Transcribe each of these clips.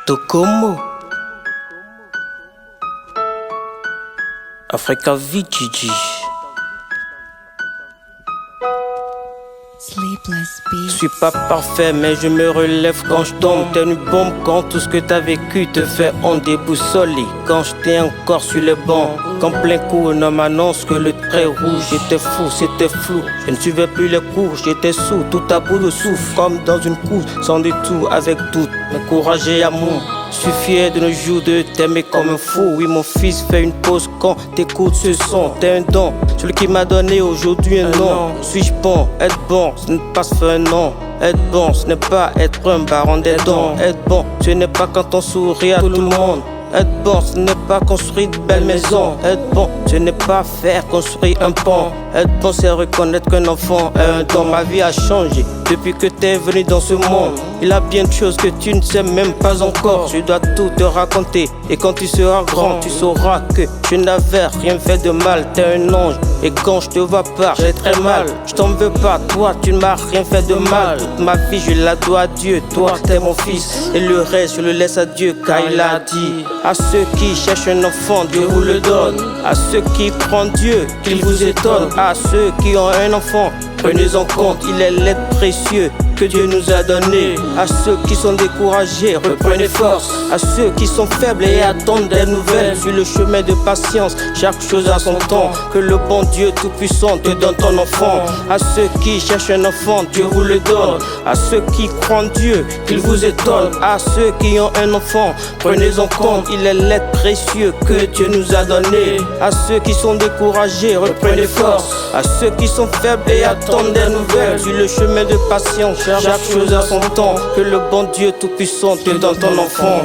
Tokomo Africa Vijiji. Je suis pas parfait mais je me relève quand je tombe. T'es une bombe quand tout ce que t'as vécu te fait en déboussolé. Quand j'étais encore sur le banc, quand plein coup un homme annonce que le trait rouge était fou, c'était flou. Je ne suivais plus les cours, j'étais sous, tout à bout de souffle. Comme dans une course, sans détour, avec doute, mais courage et amour. Je suis fier de nos jours de t'aimer comme un fou. Oui mon fils, fais une pause quand t'écoutes ce son. T'es un don, celui qui m'a donné aujourd'hui un nom. Suis-je bon, être bon, ce n'est pas se faire un nom. Être bon, ce n'est pas être un baron des dons. Être bon, ce n'est pas quand on sourit à tout le monde. Être bon, ce n'est pas construire de belles maisons. Être bon, ce n'est pas faire construire un pont. Être bon, c'est reconnaître qu'un enfant est un don. Ma vie a changé depuis que t'es venu dans ce monde. Il y a bien de choses que tu ne sais même pas encore. Je dois tout te raconter. Et quand tu seras grand, tu sauras que je n'avais rien fait de mal. T'es un ange. Et quand je te vois pas, j'ai très mal. Je t'en veux pas, toi, tu ne m'as rien fait de mal. Toute ma vie, je la dois à Dieu. Toi, t'es mon fils. Et le reste, je le laisse à Dieu, car il a dit: à ceux qui cherchent un enfant, Dieu vous le donne. À ceux qui croient Dieu, qu'il vous étonne. À ceux qui ont un enfant, prenez en compte, il est l'être précieux que Dieu nous a donné. À ceux qui sont découragés, reprenez force. À ceux qui sont faibles et attendent des nouvelles, sur le chemin de patience, chaque chose a son temps. Que le bon Dieu tout-puissant te donne ton enfant. À ceux qui cherchent un enfant, Dieu vous le donne. À ceux qui croient en Dieu, qu'il vous étonne. À ceux qui ont un enfant, prenez en compte, il est l'être précieux que Dieu nous a donné. À ceux qui sont découragés, reprenez force. À ceux qui sont faibles et attendent des nouvelles, sur le chemin de patience, chaque chose a son temps. Que le bon Dieu tout-puissant te donne ton enfant.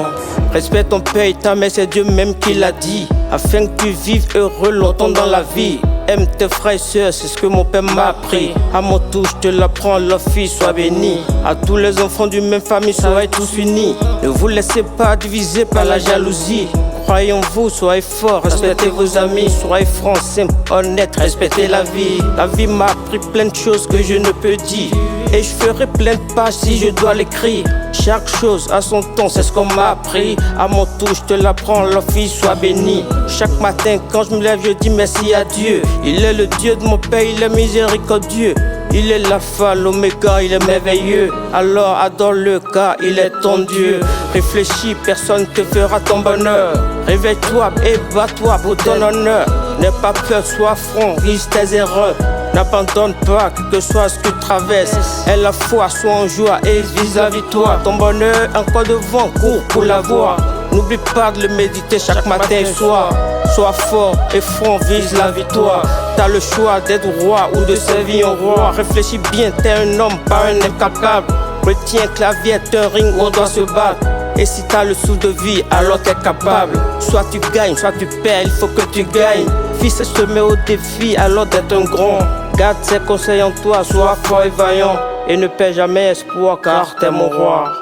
Respecte ton père et ta mère, c'est Dieu même qui l'a dit, afin que tu vives heureux longtemps dans la vie. Aime tes frères et sœurs, c'est ce que mon père m'a appris. À mon tour, je te l'apprends, leur fils soit béni. À tous les enfants d'une même famille, soyez tous unis. Ne vous laissez pas diviser par la jalousie. Croyez en vous, soyez forts, respectez vos amis. Soyez francs, simples, honnêtes, respectez la vie. La vie m'a appris plein de choses que je ne peux dire. Et je ferai plein de pages si je dois l'écrire. Chaque chose a son temps, c'est ce qu'on m'a appris. À mon tour, je te l'apprends, leur fils soit béni. Chaque matin, quand je me lève, je dis merci à Dieu. Il est le Dieu de mon père, il est miséricordieux. Il est l'alpha, l'oméga, il est merveilleux. Alors adore-le car il est ton Dieu. Réfléchis, personne ne te fera ton bonheur. Réveille-toi et bats-toi pour ton honneur. N'aie pas peur, sois franc, risque tes erreurs. N'abandonne pas, quel que soit ce que tu traverses. Aie la foi, sois en joie et vise la victoire. Ton bonheur encore devant, cours pour l'avoir. N'oublie pas de le méditer chaque matin et soir. Sois fort et franc, vise la victoire. T'as le choix d'être roi ou de servir un roi. Réfléchis bien, t'es un homme, pas un incapable. Retiens que la vie est un ring où on doit se battre. Et si t'as le sou de vie, alors t'es capable. Soit tu gagnes, soit tu perds, il faut que tu gagnes. Fils, je te mets au défi, alors d'être un grand. Garde ses conseils en toi, sois fort et vaillant. Et ne perds jamais espoir, car t'es mon roi.